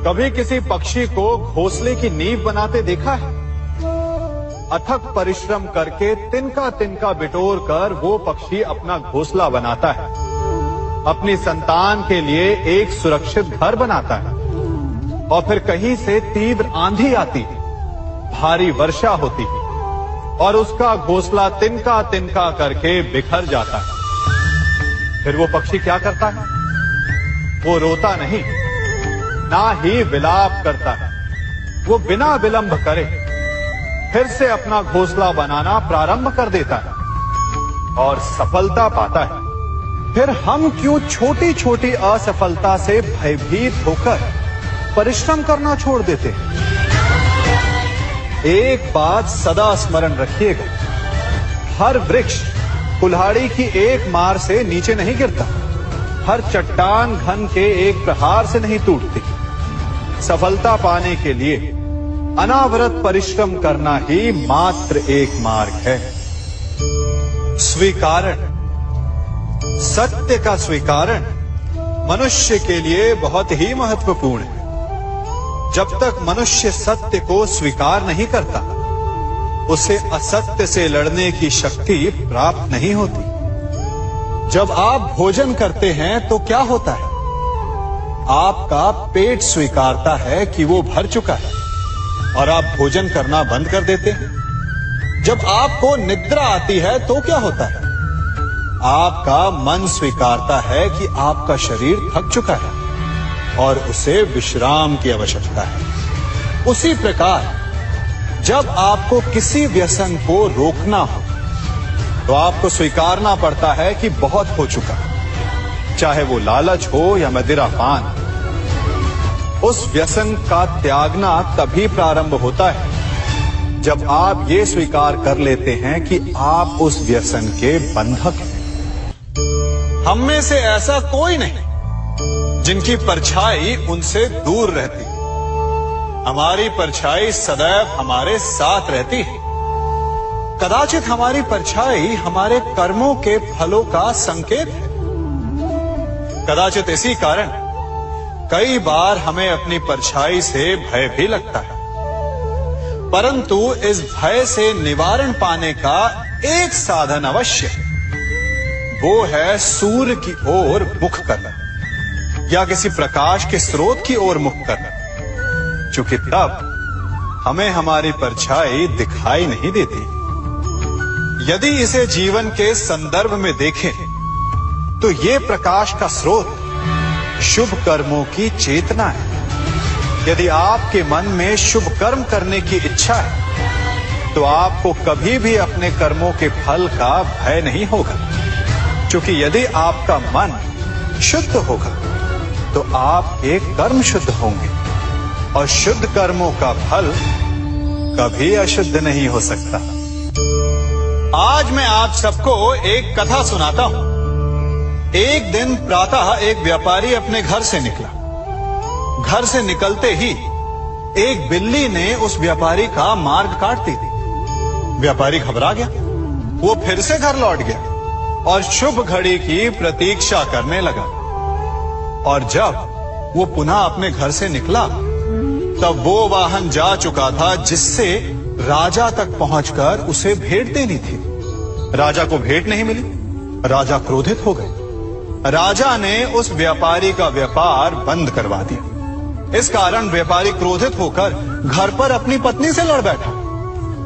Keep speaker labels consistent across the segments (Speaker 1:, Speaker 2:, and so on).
Speaker 1: कभी किसी पक्षी को घोंसले की नींव बनाते देखा है? अथक परिश्रम करके तिनका तिनका बिटोर कर वो पक्षी अपना घोंसला बनाता है, अपनी संतान के लिए एक सुरक्षित घर बनाता है। और फिर कहीं से तीव्र आंधी आती है, भारी वर्षा होती है और उसका घोंसला तिनका तिनका करके बिखर जाता है। फिर वो पक्षी क्या करता है? वो रोता नहीं, ना ही विलाप करता है। वो बिना विलंब करे फिर से अपना घोंसला बनाना प्रारंभ कर देता है और सफलता पाता है। फिर हम क्यों छोटी छोटी असफलता से भयभीत होकर परिश्रम करना छोड़ देते हैं? एक बात सदा स्मरण रखिएगा, हर वृक्ष कुल्हाड़ी की एक मार से नीचे नहीं गिरता, हर चट्टान घन के एक प्रहार से नहीं टूटती। सफलता पाने के लिए अनावरत परिश्रम करना ही मात्र एक मार्ग है। स्वीकारण, सत्य का स्वीकारण मनुष्य के लिए बहुत ही महत्वपूर्ण है। जब तक मनुष्य सत्य को स्वीकार नहीं करता, उसे असत्य से लड़ने की शक्ति प्राप्त नहीं होती। जब आप भोजन करते हैं तो क्या होता है? आपका पेट स्वीकारता है कि वो भर चुका है और आप भोजन करना बंद कर देते हैं। जब आपको निद्रा आती है तो क्या होता है? आपका मन स्वीकारता है कि आपका शरीर थक चुका है और उसे विश्राम की आवश्यकता है। उसी प्रकार जब आपको किसी व्यसन को रोकना हो तो आपको स्वीकारना पड़ता है कि बहुत हो चुका, चाहे वो लालच हो या मदिरापान। उस व्यसन का त्यागना तभी प्रारंभ होता है जब आप ये स्वीकार कर लेते हैं कि आप उस व्यसन के बंधक हैं। हम में से ऐसा कोई नहीं जिनकी परछाई उनसे दूर रहती। हमारी परछाई सदैव हमारे साथ रहती है। कदाचित हमारी परछाई हमारे कर्मों के फलों का संकेत है। कदाचित इसी कारण कई बार हमें अपनी परछाई से भय भी लगता है, परंतु इस भय से निवारण पाने का एक साधन अवश्य है। वो है सूर्य की ओर मुख करना या किसी प्रकाश के स्रोत की ओर मुख करना, क्योंकि तब हमें हमारी परछाई दिखाई नहीं देती। यदि इसे जीवन के संदर्भ में देखें तो ये प्रकाश का स्रोत शुभ कर्मों की चेतना है। यदि आपके मन में शुभ कर्म करने की इच्छा है तो आपको कभी भी अपने कर्मों के फल का भय नहीं होगा, क्योंकि यदि आपका मन शुद्ध होगा तो आपके कर्म शुद्ध होंगे और शुद्ध कर्मों का फल कभी अशुद्ध नहीं हो सकता। आज मैं आप सबको एक कथा सुनाता हूं। एक दिन प्रातः एक व्यापारी अपने घर से निकला। घर से निकलते ही एक बिल्ली ने उस व्यापारी का मार्ग काट दी। व्यापारी घबरा गया। वो फिर से घर लौट गया और शुभ घड़ी की प्रतीक्षा करने लगा। और जब वो पुनः अपने घर से निकला तब वो वाहन जा चुका था जिससे राजा तक पहुंचकर उसे भेंट देनी थी। राजा को भेंट नहीं मिली। राजा क्रोधित हो गए। राजा ने उस व्यापारी का व्यापार बंद करवा दिया। इस कारण व्यापारी क्रोधित होकर घर पर अपनी पत्नी से लड़ बैठा।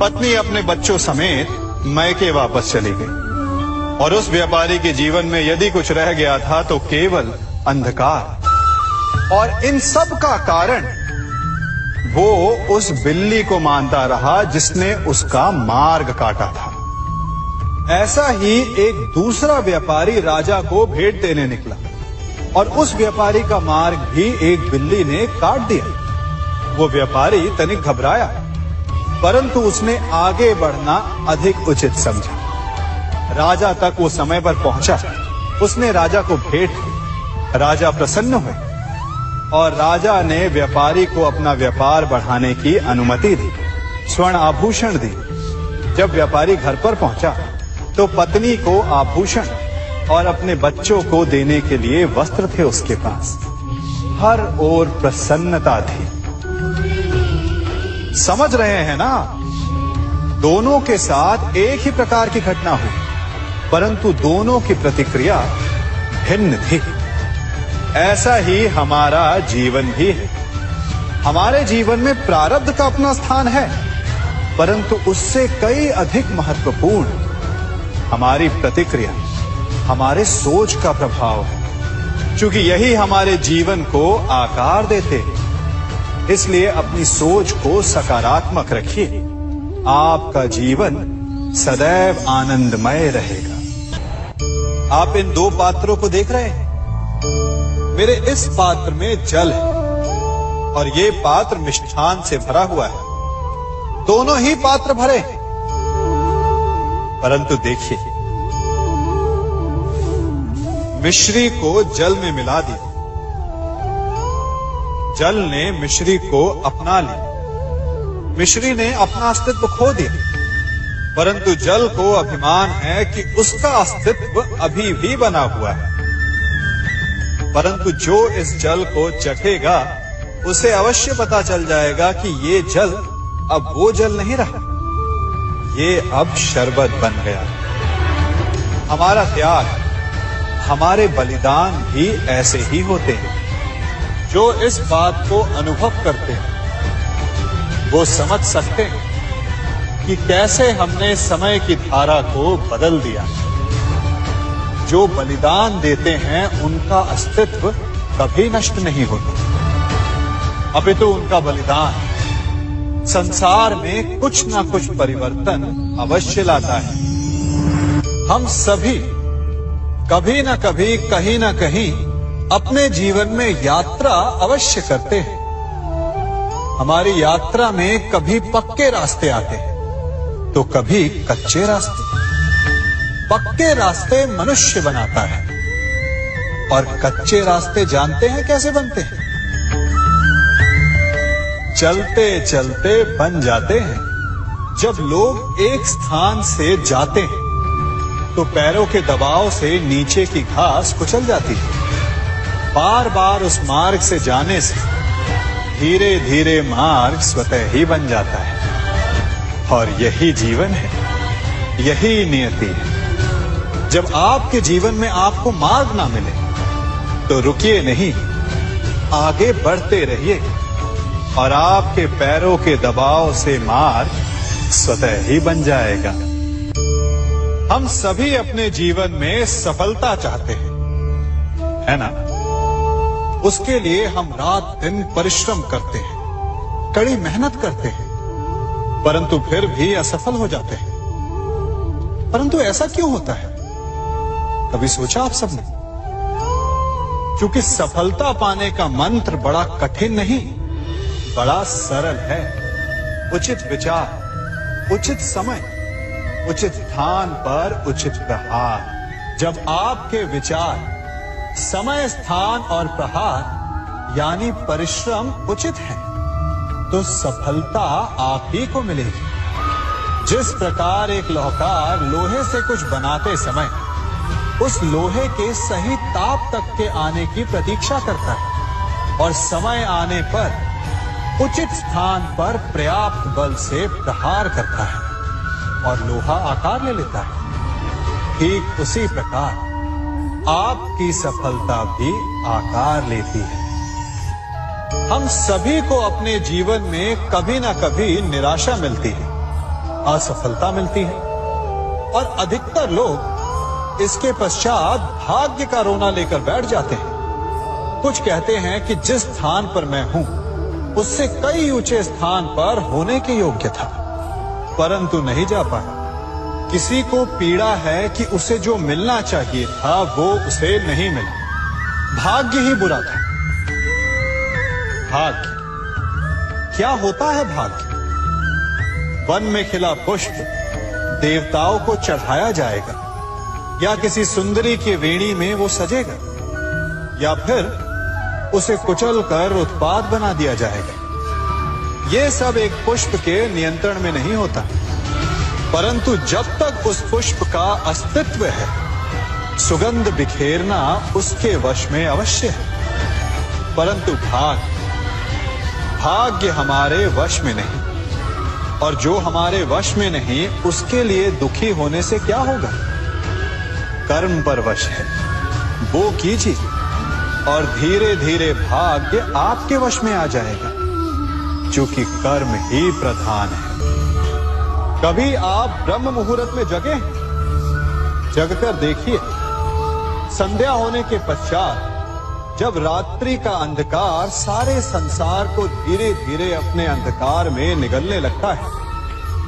Speaker 1: पत्नी अपने बच्चों समेत मैके वापस चली गई और उस व्यापारी के जीवन में यदि कुछ रह गया था तो केवल अंधकार। और इन सब का कारण वो उस बिल्ली को मानता रहा जिसने उसका मार्ग काटा था। ऐसा ही एक दूसरा व्यापारी राजा को भेंट देने निकला और उस व्यापारी का मार्ग भी एक बिल्ली ने काट दिया। वो व्यापारी तनिक घबराया, परंतु उसने आगे बढ़ना अधिक उचित समझा। राजा तक वो समय पर पहुंचा। उसने राजा को भेंट दी। राजा प्रसन्न हुए और राजा ने व्यापारी को अपना व्यापार बढ़ाने की अनुमति दी, स्वर्ण आभूषण दी। जब व्यापारी घर पर पहुंचा तो पत्नी को आभूषण और अपने बच्चों को देने के लिए वस्त्र थे उसके पास। हर ओर प्रसन्नता थी। समझ रहे हैं ना, दोनों के साथ एक ही प्रकार की घटना हुई, परंतु दोनों की प्रतिक्रिया भिन्न थी। ऐसा ही हमारा जीवन भी है। हमारे जीवन में प्रारब्ध का अपना स्थान है, परंतु उससे कई अधिक महत्वपूर्ण हमारी प्रतिक्रिया, हमारे सोच का प्रभाव है। क्योंकि यही हमारे जीवन को आकार देते हैं। इसलिए अपनी सोच को सकारात्मक रखिए। आपका जीवन सदैव आनंदमय रहेगा। आप इन दो पात्रों को देख रहे हैं। मेरे इस पात्र में जल है और ये पात्र मिष्ठान से भरा हुआ है। दोनों ही पात्र भरे हैं, परंतु देखिए, मिश्री को जल में मिला दिया, जल ने मिश्री को अपना लिया, मिश्री ने अपना अस्तित्व खो दिया, परंतु जल को अभिमान है कि उसका अस्तित्व अभी भी बना हुआ है। परंतु जो इस जल को चखेगा उसे अवश्य पता चल जाएगा कि ये जल अब वो जल नहीं रहा, ये अब शरबत बन गया। हमारा त्याग, हमारे बलिदान भी ऐसे ही होते हैं। जो इस बात को अनुभव करते हैं वो समझ सकते हैं कि कैसे हमने समय की धारा को बदल दिया। जो बलिदान देते हैं उनका अस्तित्व कभी नष्ट नहीं होता, अपितु उनका बलिदान संसार में कुछ ना कुछ परिवर्तन अवश्य लाता है। हम सभी कभी ना कभी, कहीं ना कहीं अपने जीवन में यात्रा अवश्य करते हैं। हमारी यात्रा में कभी पक्के रास्ते आते हैं तो कभी कच्चे रास्ते। पक्के रास्ते मनुष्य बनाता है और कच्चे रास्ते जानते हैं कैसे बनते हैं? चलते चलते बन जाते हैं। जब लोग एक स्थान से जाते हैं तो पैरों के दबाव से नीचे की घास कुचल जाती है। बार बार उस मार्ग से जाने से धीरे धीरे मार्ग स्वतः ही बन जाता है। और यही जीवन है, यही नियति है। जब आपके जीवन में आपको मार्ग ना मिले तो रुकिए नहीं, आगे बढ़ते रहिए और आपके पैरों के दबाव से मार्ग स्वतः ही बन जाएगा। हम सभी अपने जीवन में सफलता चाहते हैं, है ना? उसके लिए हम रात दिन परिश्रम करते हैं, कड़ी मेहनत करते हैं, परंतु फिर भी असफल हो जाते हैं। परंतु ऐसा क्यों होता है? कभी सोचा आप सबने? क्योंकि सफलता पाने का मंत्र बड़ा कठिन नहीं, बड़ा सरल है। उचित विचार, उचित समय, उचित स्थान पर उचित प्रहार। जब आपके विचार, समय, स्थान और प्रहार यानी परिश्रम उचित है तो सफलता आप ही को मिलेगी। जिस प्रकार एक लोहार लोहे से कुछ बनाते समय उस लोहे के सही ताप तक के आने की प्रतीक्षा करता है और समय आने पर उचित स्थान पर पर्याप्त बल से प्रहार करता है और लोहा आकार ले लेता है। ठीक उसी प्रकार आपकी सफलता भी आकार लेती है। हम सभी को अपने जीवन में कभी ना कभी निराशा मिलती है, असफलता मिलती है और अधिकतर लोग इसके पश्चात भाग्य का रोना लेकर बैठ जाते हैं। कुछ कहते हैं कि जिस स्थान पर मैं हूं उससे कई ऊंचे स्थान पर होने के योग्य था, परंतु नहीं जा पाया। किसी को पीड़ा है कि उसे जो मिलना चाहिए था वो उसे नहीं मिला। भाग्य ही बुरा था। भाग्य क्या होता है? भाग्य वन में खिला पुष्प देवताओं को चढ़ाया जाएगा, या किसी सुंदरी की वेणी में वो सजेगा, या फिर उसे कुचल कर उत्पाद बना दिया जाएगा। ये सब एक पुष्प के नियंत्रण में नहीं होता, परंतु जब तक उस पुष्प का अस्तित्व है सुगंध बिखेरना उसके वश में अवश्य है। परंतु भाग्य हमारे वश में नहीं, और जो हमारे वश में नहीं उसके लिए दुखी होने से क्या होगा। कर्म पर वश है, वो कीजिए और धीरे धीरे भाग्य आपके वश में आ जाएगा, क्योंकि कर्म ही प्रधान है। कभी आप ब्रह्म मुहूर्त में जगे, जगकर देखिए, संध्या होने के पश्चात जब रात्रि का अंधकार सारे संसार को धीरे धीरे अपने अंधकार में निगलने लगता है,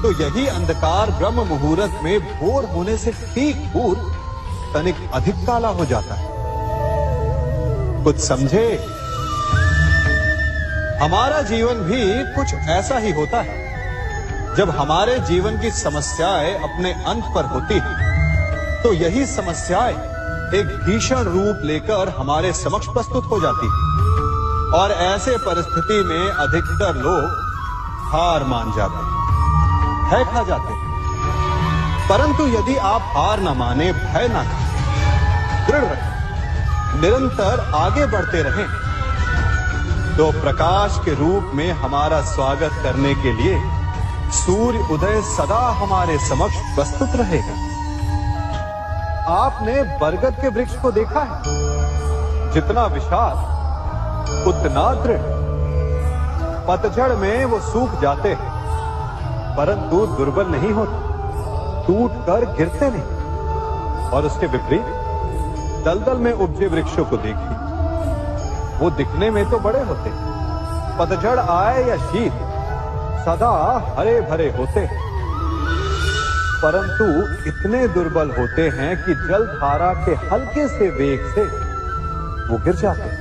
Speaker 1: तो यही अंधकार ब्रह्म मुहूर्त में भोर होने से ठीक पूर्व तनिक अधिक काला हो जाता है। कुछ समझे? हमारा जीवन भी कुछ ऐसा ही होता है। जब हमारे जीवन की समस्याएं अपने अंत पर होती हैं, तो यही समस्याएं एक भीषण रूप लेकर हमारे समक्ष प्रस्तुत हो जाती है, और ऐसे परिस्थिति में अधिकतर लोग हार मान जाते हैं, भय खा जाते हैं। परंतु यदि आप हार न माने, भय न खाएं, दृढ़ रहें, निरंतर आगे बढ़ते रहें, तो प्रकाश के रूप में हमारा स्वागत करने के लिए सूर्य उदय सदा हमारे समक्ष प्रस्तुत रहेगा। आपने बरगद के वृक्ष को देखा है? जितना विशाल उतना दृढ़। पतझड़ में वो सूख जाते हैं, परंतु दुर्बल नहीं होते, टूटकर गिरते नहीं। और उसके विपरीत दलदल में उपजे वृक्षों को देखिए, वो दिखने में तो बड़े होते, पतझड़ आए या शीत सदा हरे भरे होते हैं, परंतु इतने दुर्बल होते हैं कि जल धारा के हल्के से वेग से वो गिर जाते हैं।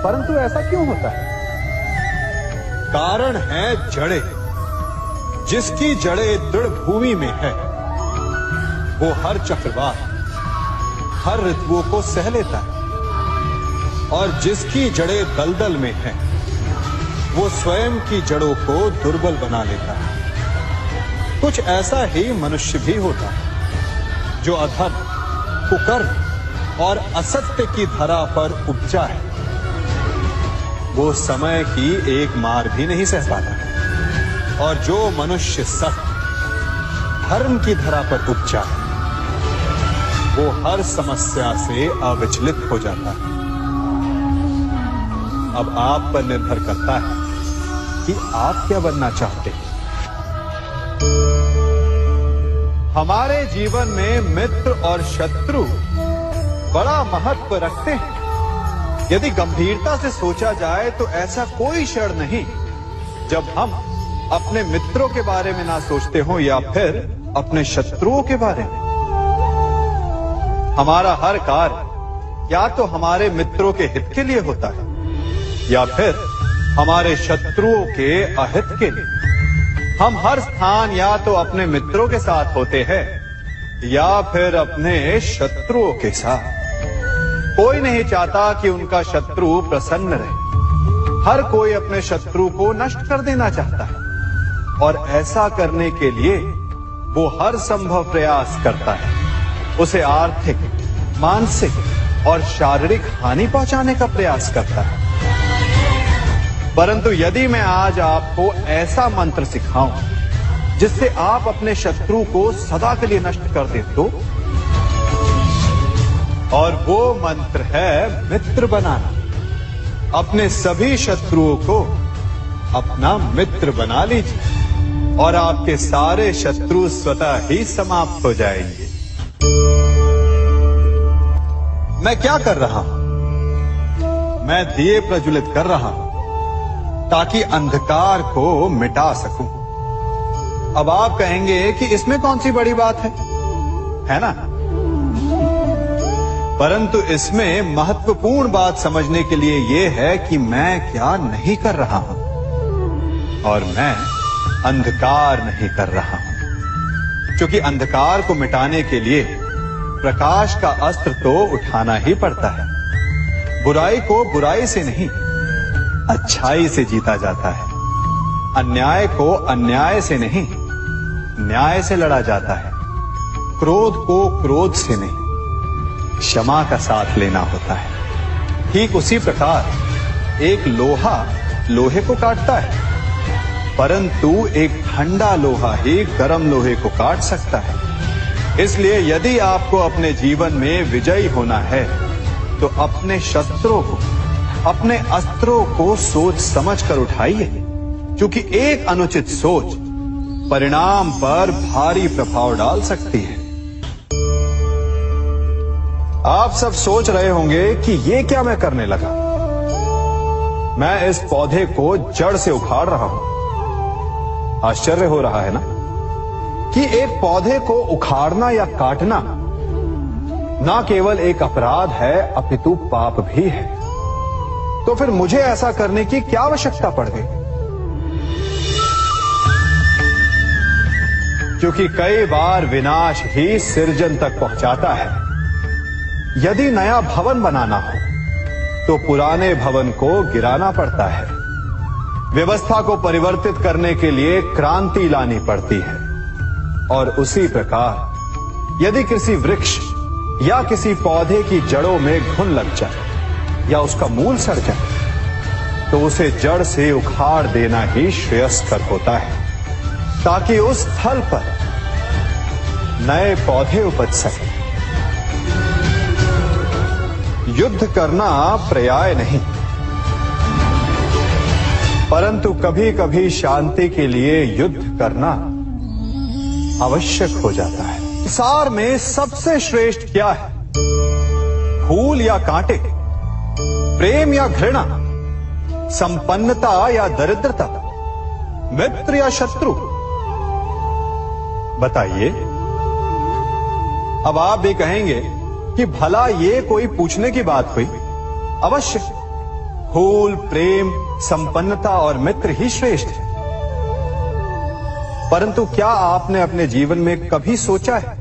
Speaker 1: परंतु ऐसा क्यों होता है? कारण है जड़ें। जिसकी जड़ें दृढ़ भूमि में है, वो हर चक्रवात, हर ऋतुओं को सह लेता है, और जिसकी जड़ें दलदल में है, वो स्वयं की जड़ों को दुर्बल बना लेता है। कुछ ऐसा ही मनुष्य भी होता है, जो अधर्म, कुकर्म और असत्य की धरा पर उपजा है। वो समय की एक मार भी नहीं सह पाता, और जो मनुष्य सत्य, धर्म की धरा पर उपजा है, वो हर समस्या से अविचलित हो जाता है। अब आप पर निर्भर करता है कि आप क्या बनना चाहते हैं। हमारे जीवन में मित्र और शत्रु बड़ा महत्व रखते हैं। यदि गंभीरता से सोचा जाए तो ऐसा कोई क्षण नहीं जब हम अपने मित्रों के बारे में ना सोचते हो, या फिर अपने शत्रुओं के बारे में। हमारा हर कार्य या तो हमारे मित्रों के हित के लिए होता है, या फिर हमारे शत्रुओं के अहित के लिए। हम हर स्थान या तो अपने मित्रों के साथ होते हैं, या फिर अपने शत्रुओं के साथ। कोई नहीं चाहता कि उनका शत्रु प्रसन्न रहे। हर कोई अपने शत्रु को नष्ट कर देना चाहता है, और ऐसा करने के लिए वो हर संभव प्रयास करता है। उसे आर्थिक, मानसिक और शारीरिक हानि पहुंचाने का प्रयास करता है। परंतु यदि मैं आज आपको ऐसा मंत्र सिखाऊं जिससे आप अपने शत्रु को सदा के लिए नष्ट कर दे तो, और वो मंत्र है मित्र बनाना। अपने सभी शत्रुओं को अपना मित्र बना लीजिए, और आपके सारे शत्रु स्वतः ही समाप्त हो जाएंगे। मैं क्या कर रहा हूं? मैं दिए प्रज्वलित कर रहा हूं ताकि अंधकार को मिटा सकूं। अब आप कहेंगे कि इसमें कौन सी बड़ी बात है ना? परंतु इसमें महत्वपूर्ण बात समझने के लिए यह है कि मैं क्या नहीं कर रहा हूं, और मैं अंधकार नहीं कर रहा हूं। क्योंकि अंधकार को मिटाने के लिए प्रकाश का अस्त्र तो उठाना ही पड़ता है। बुराई को बुराई से नहीं, अच्छाई से जीता जाता है। अन्याय को अन्याय से नहीं, न्याय से लड़ा जाता है। क्रोध को क्रोध से नहीं, क्षमा का साथ लेना होता है। ठीक उसी प्रकार एक लोहा लोहे को काटता है, परंतु एक ठंडा लोहा ही गर्म लोहे को काट सकता है। इसलिए यदि आपको अपने जीवन में विजयी होना है तो अपने शस्त्रों को, अपने अस्त्रों को सोच समझ कर उठाइए, क्योंकि एक अनुचित सोच परिणाम पर भारी प्रभाव डाल सकती है। आप सब सोच रहे होंगे कि ये क्या मैं करने लगा। मैं इस पौधे को जड़ से उखाड़ रहा हूं। आश्चर्य हो रहा है ना कि एक पौधे को उखाड़ना या काटना ना केवल एक अपराध है अपितु पाप भी है। तो फिर मुझे ऐसा करने की क्या आवश्यकता पड़ गई? क्योंकि कई बार विनाश ही सृजन तक पहुंचाता है। यदि नया भवन बनाना हो तो पुराने भवन को गिराना पड़ता है। व्यवस्था को परिवर्तित करने के लिए क्रांति लानी पड़ती है। और उसी प्रकार यदि किसी वृक्ष या किसी पौधे की जड़ों में घुन लग जाए या उसका मूल सड़ जाए तो उसे जड़ से उखाड़ देना ही श्रेयस्कर होता है, ताकि उस स्थल पर नए पौधे उपज सके। युद्ध करना पर्याय नहीं, परंतु कभी कभी शांति के लिए युद्ध करना आवश्यक हो जाता है। संसार में सबसे श्रेष्ठ क्या है? फूल या कांटे, प्रेम या घृणा, संपन्नता या दरिद्रता, मित्र या शत्रु? बताइए। अब आप भी कहेंगे कि भला ये कोई पूछने की बात हुई? अवश्य, फूल, प्रेम, संपन्नता और मित्र ही श्रेष्ठ है। परंतु क्या आपने अपने जीवन में कभी सोचा है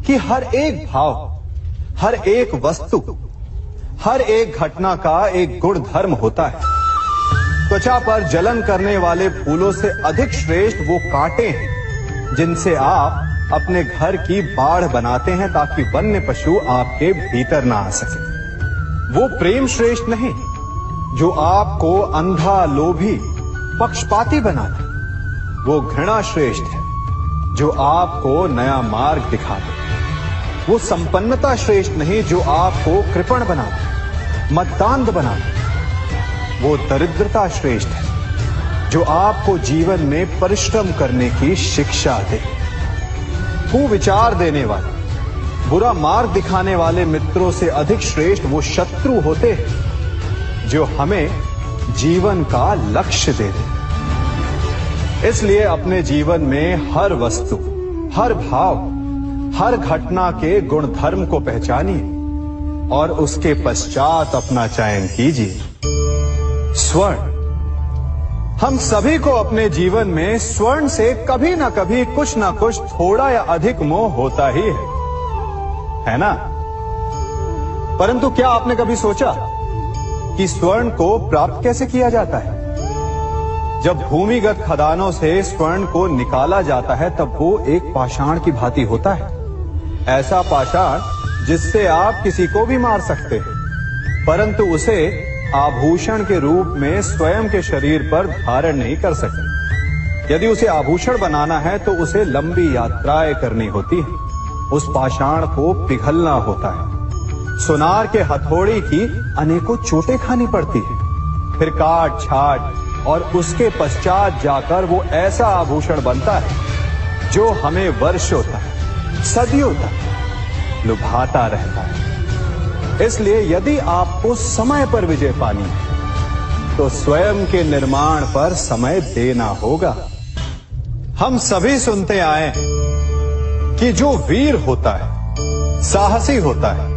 Speaker 1: कि हर एक भाव, हर एक वस्तु, हर एक घटना का एक गुण धर्म होता है? त्वचा पर जलन करने वाले फूलों से अधिक श्रेष्ठ वो कांटे हैं जिनसे आप अपने घर की बाढ़ बनाते हैं ताकि वन्य पशु आपके भीतर ना आ सके। वो प्रेम श्रेष्ठ नहीं जो आपको अंधा, लोभी, पक्षपाती बनाता। वो घृणा श्रेष्ठ है जो आपको नया मार्ग दिखा दे। वो संपन्नता श्रेष्ठ नहीं जो आपको कृपण बना दे, मद्दांध बना दे। वो दरिद्रता श्रेष्ठ है जो आपको जीवन में परिश्रम करने की शिक्षा दे। कुविचार देने वाले, बुरा मार्ग दिखाने वाले मित्रों से अधिक श्रेष्ठ वो शत्रु होते हैं जो हमें जीवन का लक्ष्य दे दे। इसलिए अपने जीवन में हर वस्तु, हर भाव, हर घटना के गुण धर्म को पहचानिए और उसके पश्चात अपना चयन कीजिए। स्वर्ण। हम सभी को अपने जीवन में स्वर्ण से कभी ना कभी कुछ ना कुछ थोड़ा या अधिक मोह होता ही है ना? परंतु क्या आपने कभी सोचा कि स्वर्ण को प्राप्त कैसे किया जाता है? जब भूमिगत खदानों से स्वर्ण को निकाला जाता है तब वो एक पाषाण की भांति होता है। ऐसा पाषाण जिससे आप किसी को भी मार सकते हैं, परंतु उसे आभूषण के रूप में स्वयं के शरीर पर धारण नहीं कर सकते। यदि उसे आभूषण बनाना है तो उसे लंबी यात्राएं करनी होती है। उस पाषाण को पिघलना होता है। सुनार के हथौड़ी की अनेकों चोटें खानी पड़ती है। फिर काट छाट और उसके पश्चात जाकर वो ऐसा आभूषण बनता है जो हमें वर्षों तक, सदियों तक लुभाता रहता है। इसलिए यदि आपको समय पर विजय पानी है तो स्वयं के निर्माण पर समय देना होगा। हम सभी सुनते आए कि जो वीर होता है, साहसी होता है,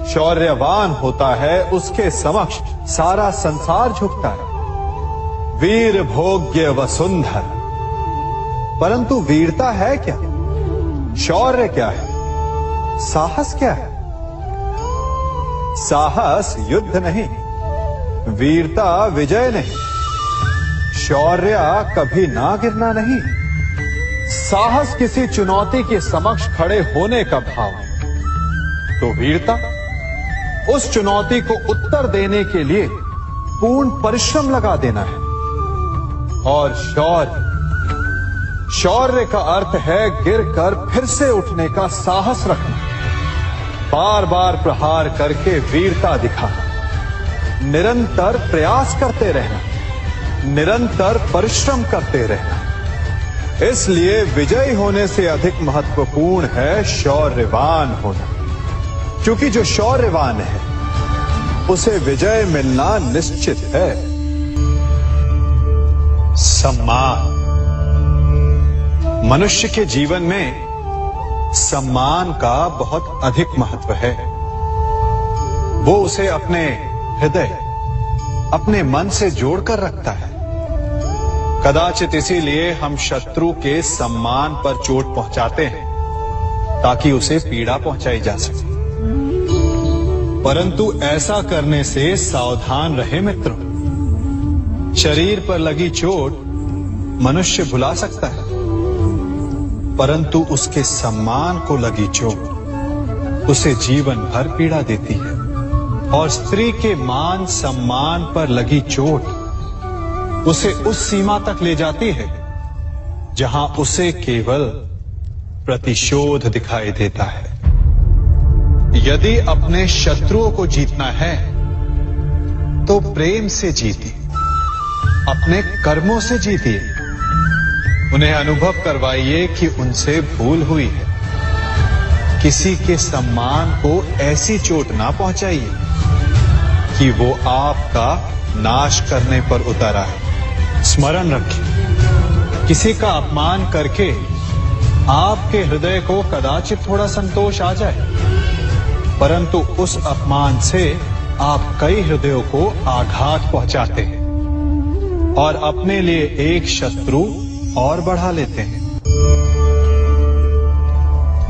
Speaker 1: शौर्यवान होता है, उसके समक्ष सारा संसार झुकता है। वीर भोग्य वसुंधर। परंतु वीरता है क्या? शौर्य क्या है? साहस क्या है? साहस युद्ध नहीं, वीरता विजय नहीं, शौर्य कभी ना गिरना नहीं। साहस किसी चुनौती के समक्ष खड़े होने का भाव है। तो वीरता उस चुनौती को उत्तर देने के लिए पूर्ण परिश्रम लगा देना है। और शौर्य का अर्थ है गिरकर फिर से उठने का साहस रखना, बार बार प्रहार करके वीरता दिखाना, निरंतर प्रयास करते रहना, निरंतर परिश्रम करते रहना। इसलिए विजयी होने से अधिक महत्वपूर्ण है शौर्यवान होना, क्योंकि जो शौर्यवान है उसे विजय मिलना निश्चित है। सम्मान। मनुष्य के जीवन में सम्मान का बहुत अधिक महत्व है। वो उसे अपने हृदय, अपने मन से जोड़कर रखता है। कदाचित इसीलिए हम शत्रु के सम्मान पर चोट पहुंचाते हैं ताकि उसे पीड़ा पहुंचाई जा सके। परंतु ऐसा करने से सावधान रहे मित्रों। शरीर पर लगी चोट मनुष्य भुला सकता है, परंतु उसके सम्मान को लगी चोट उसे जीवन भर पीड़ा देती है। और स्त्री के मान सम्मान पर लगी चोट उसे उस सीमा तक ले जाती है जहां उसे केवल प्रतिशोध दिखाई देता है। यदि अपने शत्रुओं को जीतना है तो प्रेम से जीतिए, अपने कर्मों से जीतिए। उन्हें अनुभव करवाइए कि उनसे भूल हुई है। किसी के सम्मान को ऐसी चोट ना पहुंचाइए कि वो आपका नाश करने पर उतरा है। स्मरण रखिए, किसी का अपमान करके आपके हृदय को कदाचित थोड़ा संतोष आ जाए, परंतु उस अपमान से आप कई हृदयों को आघात पहुंचाते हैं और अपने लिए एक शत्रु और बढ़ा लेते हैं।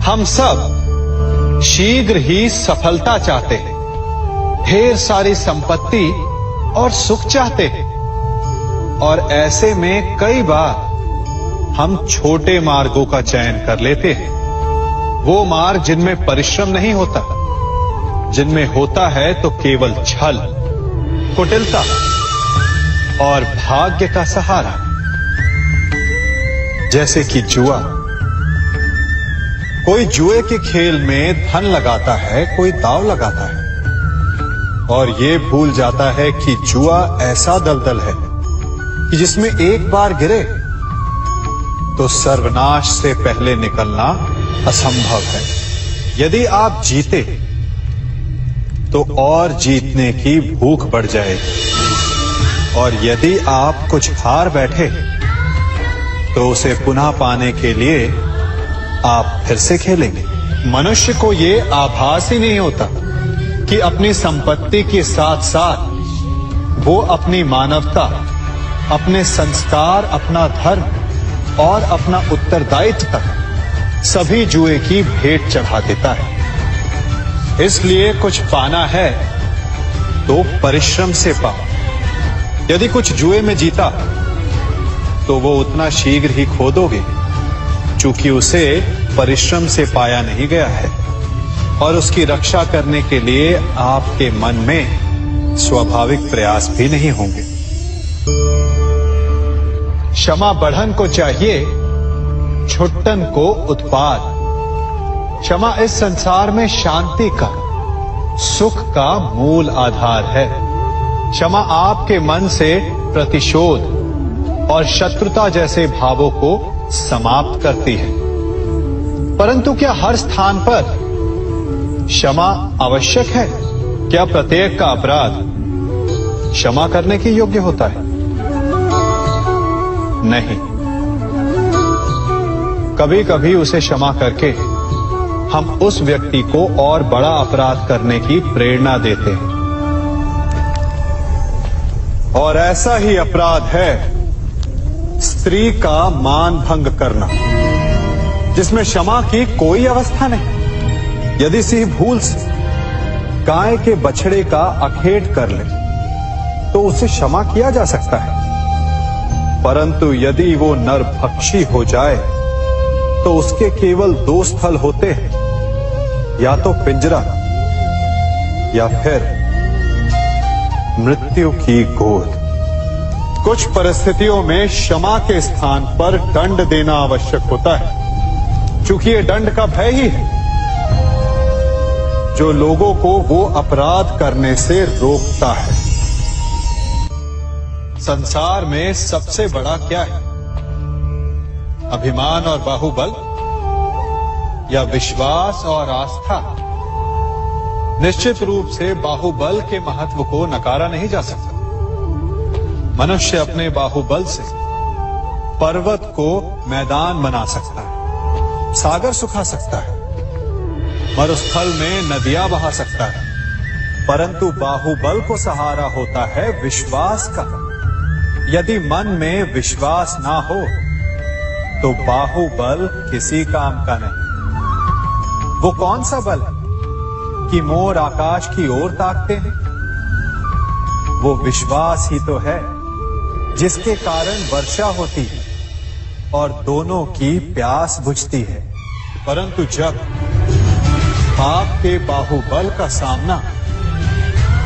Speaker 1: हम सब शीघ्र ही सफलता चाहते हैं, ढेर सारी संपत्ति और सुख चाहते हैं, और ऐसे में कई बार हम छोटे मार्गों का चयन कर लेते हैं। वो मार्ग जिनमें परिश्रम नहीं होता, जिनमें होता है तो केवल छल, कुटिलता और भाग्य का सहारा। जैसे कि जुआ। कोई जुए के खेल में धन लगाता है, कोई दांव लगाता है और ये भूल जाता है कि जुआ ऐसा दलदल है कि जिसमें एक बार गिरे तो सर्वनाश से पहले निकलना असंभव है। यदि आप जीते तो और जीतने की भूख बढ़ जाएगी, और यदि आप कुछ हार बैठे तो उसे पुनः पाने के लिए आप फिर से खेलेंगे। मनुष्य को ये आभास ही नहीं होता कि अपनी संपत्ति के साथ साथ वो अपनी मानवता, अपने संस्कार, अपना धर्म और अपना उत्तरदायित्व तक सभी जुए की भेंट चढ़ा देता है। इसलिए कुछ पाना है तो परिश्रम से पाओ। यदि कुछ जुए में जीता तो वो उतना शीघ्र ही खो दोगे, चूंकि उसे परिश्रम से पाया नहीं गया है, और उसकी रक्षा करने के लिए आपके मन में स्वाभाविक प्रयास भी नहीं होंगे। क्षमा बढ़न को चाहिए, छुट्टन को उत्पाद। क्षमा इस संसार में शांति का, सुख का मूल आधार है। क्षमा आपके मन से प्रतिशोध और शत्रुता जैसे भावों को समाप्त करती है। परंतु क्या हर स्थान पर क्षमा आवश्यक है? क्या प्रत्येक का अपराध क्षमा करने के योग्य होता है? नहीं। कभी कभी उसे क्षमा करके हम उस व्यक्ति को और बड़ा अपराध करने की प्रेरणा देते हैं, और ऐसा ही अपराध है स्त्री का मान भंग करना, जिसमें क्षमा की कोई अवस्था नहीं। यदि सिंह भूल से गाय के बछड़े का अखेट कर ले तो उसे क्षमा किया जा सकता है, परंतु यदि वो नरभक्षी हो जाए तो उसके केवल दो स्थल होते हैं, या तो पिंजरा या फिर मृत्यु की गोद। कुछ परिस्थितियों में क्षमा के स्थान पर दंड देना आवश्यक होता है, क्योंकि ये दंड का भय ही है जो लोगों को वो अपराध करने से रोकता है। संसार में सबसे बड़ा क्या है? अभिमान और बाहुबल या विश्वास और आस्था? निश्चित रूप से बाहुबल के महत्व को नकारा नहीं जा सकता। मनुष्य अपने बाहुबल से पर्वत को मैदान बना सकता है, सागर सुखा सकता है, मरुस्थल में नदियां बहा सकता है, परंतु बाहुबल को सहारा होता है विश्वास का। यदि मन में विश्वास ना हो तो बाहुबल किसी काम का नहीं। वो कौन सा बल है कि मोर आकाश की ओर ताकते हैं? वो विश्वास ही तो है जिसके कारण वर्षा होती है और दोनों की प्यास बुझती है। परंतु जब पाप के बाहुबल का सामना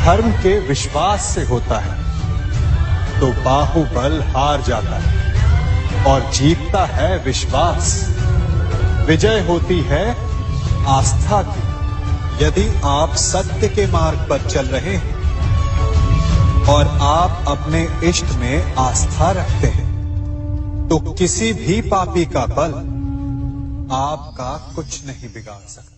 Speaker 1: धर्म के विश्वास से होता है तो बाहुबल हार जाता है और जीतता है विश्वास। विजय होती है आस्था की। यदि आप सत्य के मार्ग पर चल रहे हैं और आप अपने इष्ट में आस्था रखते हैं तो किसी भी पापी का बल आपका कुछ नहीं बिगाड़ सकता।